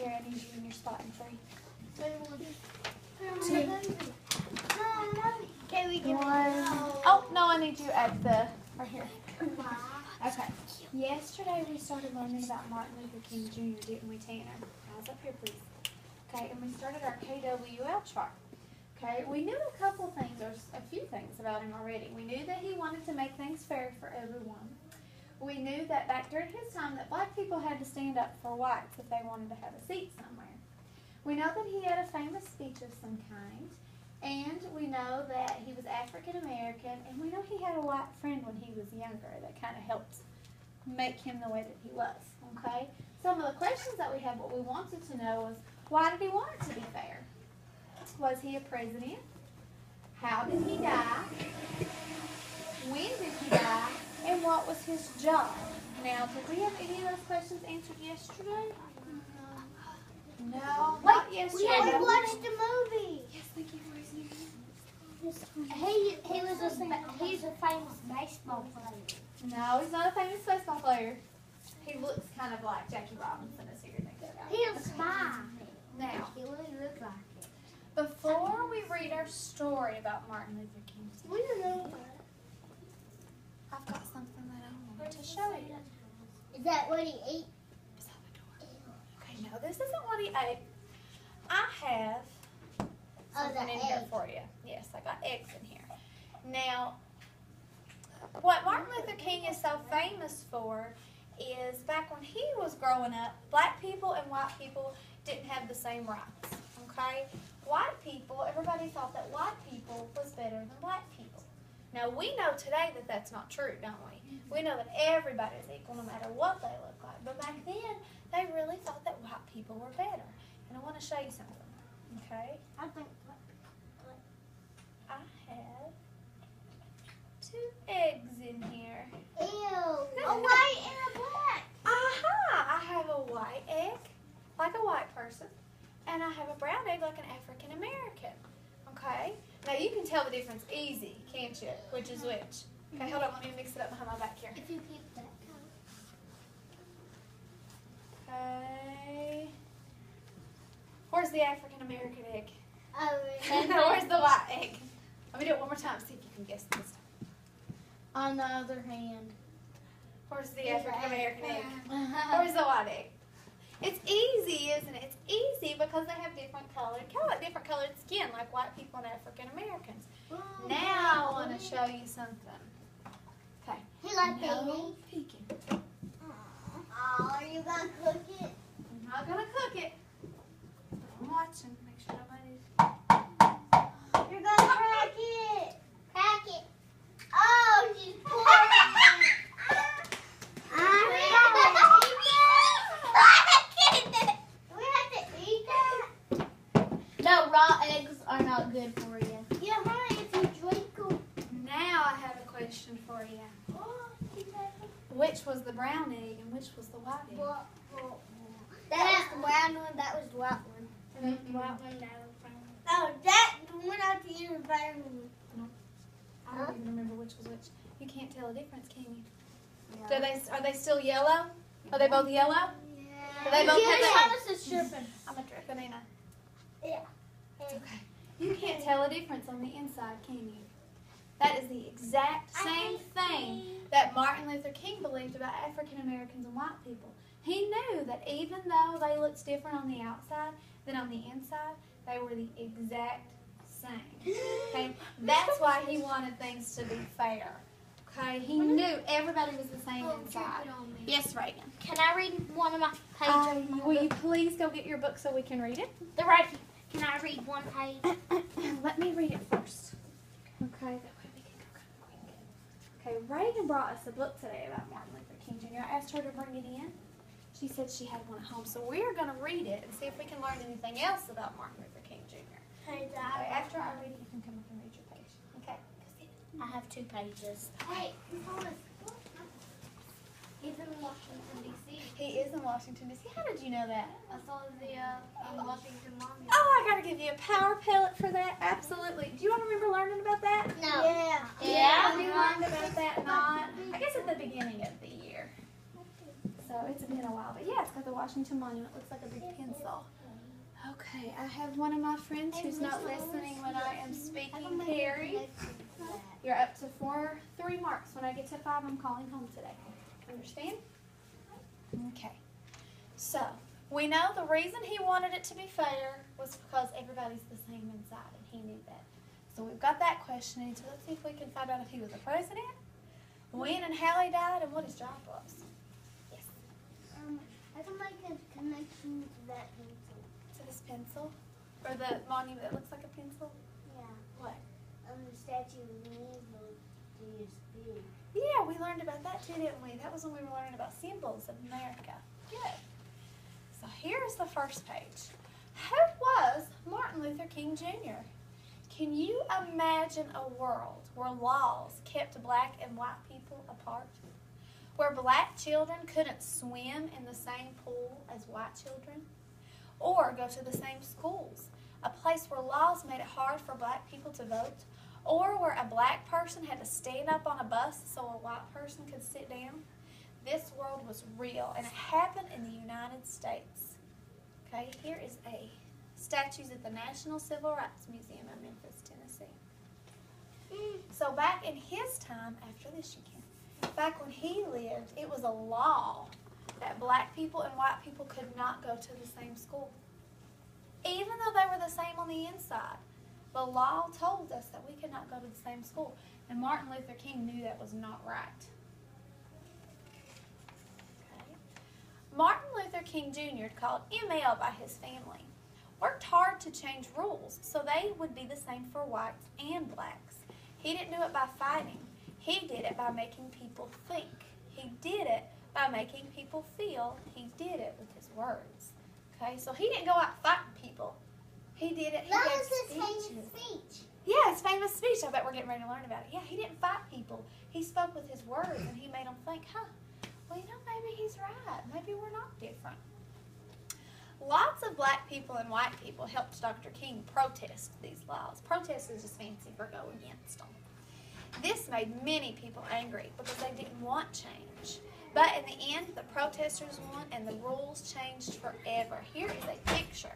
Carrie, I need you in your spot in 3. Can we get 1. Oh, no, I need you at the, right here. Okay. Yesterday we started learning about Martin Luther King Jr., didn't we, Tanner? Guys, up here, please. Okay, and we started our KWL chart. Okay, we knew a couple things, or a few things about him already. We knew that he wanted to make things fair for everyone. We knew that back during his time that black people had to stand up for whites if they wanted to have a seat somewhere. We know that he had a famous speech of some kind, and we know that he was African American, and we know he had a white friend when he was younger that kind of helped make him the way that he was, okay? Some of the questions that we had, what we wanted to know was, why did he want it to be fair? Was he a president? How did he die? When did he die? And what was his job? Now, did we have any of those questions answered yesterday? No, not yesterday. We watched the movie. Yes, thank you for raising your hand. He's a famous baseball player. No, he's not a famous baseball player. He looks kind of like Jackie Robinson is who you're thinking about. He's a spy. Now, He really looks like it. before we read our story about Martin Luther King, We don't know. I've got something that I wanted to show you. Is that what he ate? Okay, no, this isn't what he ate. I have something in here for you. Yes, I got eggs in here. Now, what Martin Luther King is so famous for is back when he was growing up, black people and white people didn't have the same rights, okay? White people, everybody thought that white people was better than black people. Now, we know today that that's not true, don't we? We know that everybody is equal no matter what they look like. But back then, they really thought that white people were better. And I want to show you something, okay? I think. I have 2 eggs in here. Ew. A white and a black. Aha! I have a white egg, like a white person, and I have a brown egg like an African American. Okay? Now you can tell the difference easy, can't you? Which is which? Okay, hold on, let me mix it up behind my back here. If you keep that Okay. Where's the African American egg? Oh, Where's the white egg? Let me do it one more time, see if you can guess this time. on the other hand. Where's the African American egg? Where's the white egg? It's easy, isn't it? It's easy because they have different colored skin, like white people and African Americans. Now I want to show you something. Okay. He like No baby. peeking. Oh, are you gonna cook it? I'm not gonna cook it. I'm watching. Make sure nobody's. You're gonna crack it. Crack it. Oh, she's pouring it. We have to eat that? No, raw eggs are not good for you. Yeah, honey, if you drink them. Now I have a question for you. Which was the brown egg and which was the white egg? That was the brown one, that was the white one. And then the white one, that was brown one. Oh, that one out the end was brown one. I don't even remember which was which. You can't tell a difference, can you? Are they still yellow? Are they both yellow? Yeah. Are they both Thomas is tripping. I'm a tripping, ain't I? Yeah. It's okay. You can't tell a difference on the inside, can you? That is the exact same thing that Martin Luther King believed about African Americans and white people. He knew that even though they looked different on the outside than on the inside, they were the exact same. Okay? That's why he wanted things to be fair. Okay? He knew everybody was the same inside. Yes, Reagan. Can I read one of my pages? Will you please go get your book so we can read it? The right. Can I read one page? Let me read it first. Okay, that way we can go kind of quick. Okay, Reagan brought us a book today about Martin Luther King Jr. I asked her to bring it in. She said she had one at home, so we're going to read it and see if we can learn anything else about Martin Luther King Jr. Okay, after I read it, you can come up and read your page. Okay, go sit. I have 2 pages. Wait, he's in Washington, D.C. He is in Washington, D.C. How did you know that? I saw the Washington Monument. Oh, I got to give you a power pellet for that. Absolutely. Do you all remember learning about that? No. Yeah, we learned about that not, I guess at the beginning of the year. So it's been a while. But yeah, it's got the the Washington Monument. It looks like a big pencil. Okay, I have one of my friends who's not listening when I am speaking. Carrie, you're up to 3 marks. When I get to 5, I'm calling home today. Understand? Okay. So, we know the reason he wanted it to be fair was because everybody's the same inside, and he knew that. So we've got that question answered. Let's see if we can find out if he was a president, when and how he died, and what his job was. Yes. I can make a connection to that pencil. To this pencil? Or the monument that looks like a pencil? Yeah. What? The Statue of Liberty is big. Yeah, we learned about that too, didn't we? That was when we were learning about symbols of America. Good. So here's the first page. Who was Martin Luther King Jr.? Can you imagine a world where laws kept black and white people apart? Where black children couldn't swim in the same pool as white children? Or go to the same schools? A place where laws made it hard for black people to vote? Or where a black person had to stand up on a bus so a white person could sit down? This world was real, and it happened in the United States. Okay, here is a statues at the National Civil Rights Museum in Memphis, Tennessee. So back in his time, after this you can, back when he lived, it was a law that black people and white people could not go to the same school. Even though they were the same on the inside, the law told us that we could not go to the same school. And Martin Luther King knew that was not right. Okay. Martin Luther King Jr., called ML by his family, worked hard to change rules so they would be the same for whites and blacks. He didn't do it by fighting. He did it by making people think. He did it by making people feel. He did it with his words. Okay, so he didn't go out fighting people. He did it. That was his famous speech. Yeah, his famous speech. I bet we're getting ready to learn about it. Yeah, he didn't fight people. He spoke with his words, and he made them think, well, maybe he's right. Maybe we're not different. Lots of black people and white people helped Dr. King protest these laws. Protest is just fancy for go against them. This made many people angry because they didn't want change. But in the end, the protesters won and the rules changed forever. Here is a picture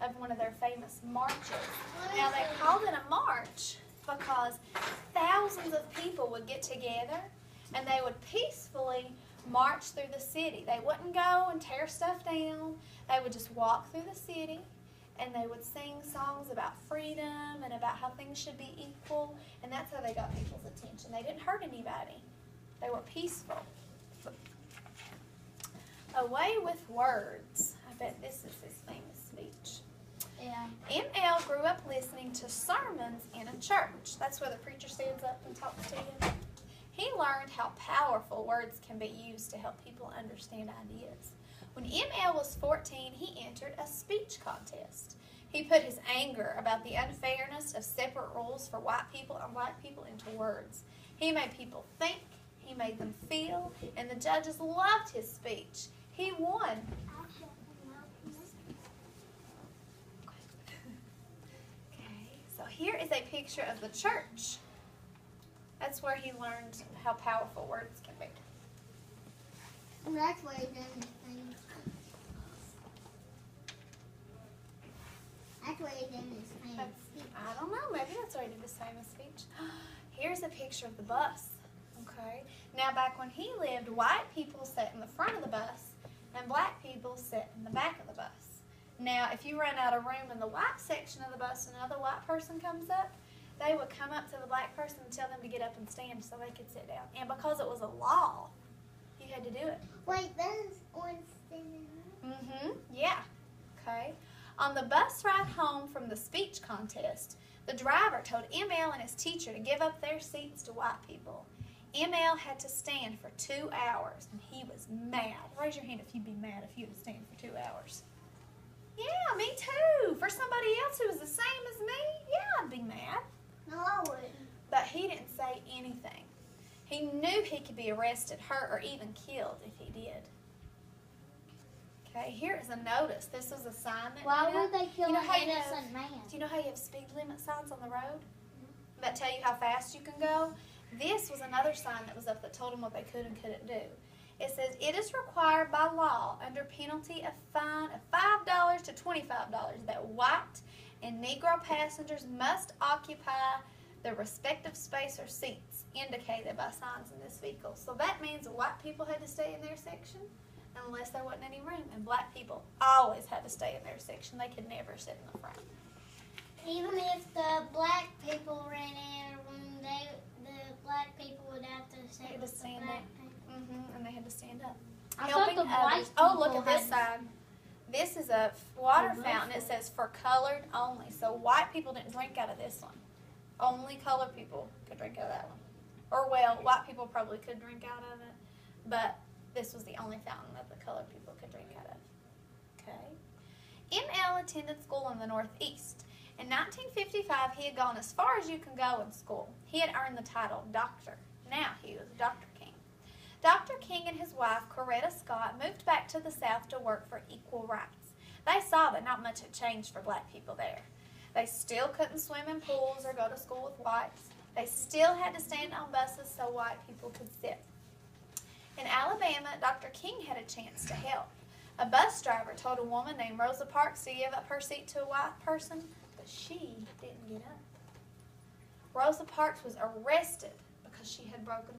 of one of their famous marches. Now they called it a march because thousands of people would get together and they would peacefully march through the city. They wouldn't go and tear stuff down. They would just walk through the city and they would sing songs about freedom and about how things should be equal, and that's how they got people's attention. They didn't hurt anybody. They were peaceful. Away with words. I bet this is his famous speech. Yeah. ML grew up listening to sermons in a church. That's where the preacher stands up and talks to you. He learned how powerful words can be used to help people understand ideas. When ML was 14, he entered a speech contest. He put his anger about the unfairness of separate rules for white people and black people into words. He made people think, he made them feel, and the judges loved his speech. He won. Okay, so here is a picture of the church. That's where he learned how powerful words can be. And that's why he done his thing. That's why he done his famous speech. I don't know, maybe that's where he did his famous speech. Here's a picture of the bus. Okay. Now back when he lived, white people sat in the front of the bus and black people sat in the back of the bus. Now if you run out of room in the white section of the bus and another white person comes up, they would come up to the black person and tell them to get up and stand so they could sit down. And because it was a law, you had to do it. Wait, there's one standing up? Mm-hmm. Yeah. Okay. On the bus ride home from the speech contest, the driver told ML and his teacher to give up their seats to white people. ML had to stand for 2 hours, and he was mad. Raise your hand if you'd be mad if you had to stand for 2 hours. Yeah, me too. For somebody else who was the same as me, yeah, I'd be mad. No, I wouldn't. But he didn't say anything. He knew he could be arrested, hurt, or even killed if he did. Okay, here is a notice. This is a sign that Why would they kill an innocent man? Do you know how you have speed limit signs on the road that tell you how fast you can go? This was another sign that was up that told them what they could and couldn't do. It says, it is required by law under penalty of fine of $5 to $25 that white and Negro passengers must occupy the respective space or seats indicated by signs in this vehicle. So that means that white people had to stay in their section unless there wasn't any room, and black people always had to stay in their section. They could never sit in the front. Even if the black people ran out of room, the black people would have to sit They had to with the stand black up. people. And they had to stand up. I thought the white others. Oh, look people at this had- side. This is a water Oh, fountain. It says for colored only. So white people didn't drink out of this one. Only colored people could drink out of that one. Or, well, white people probably could drink out of it, but this was the only fountain that the colored people could drink out of. Okay. M.L. attended school in the Northeast. In 1955, he had gone as far as you can go in school. He had earned the title doctor. Now he was Dr. King. Dr. King and his wife, Coretta Scott, moved back to the South to work for equal rights. They saw that not much had changed for black people there. They still couldn't swim in pools or go to school with whites. They still had to stand on buses so white people could sit. In Alabama, Dr. King had a chance to help. A bus driver told a woman named Rosa Parks to give up her seat to a white person, but she didn't get up. Rosa Parks was arrested because she had broken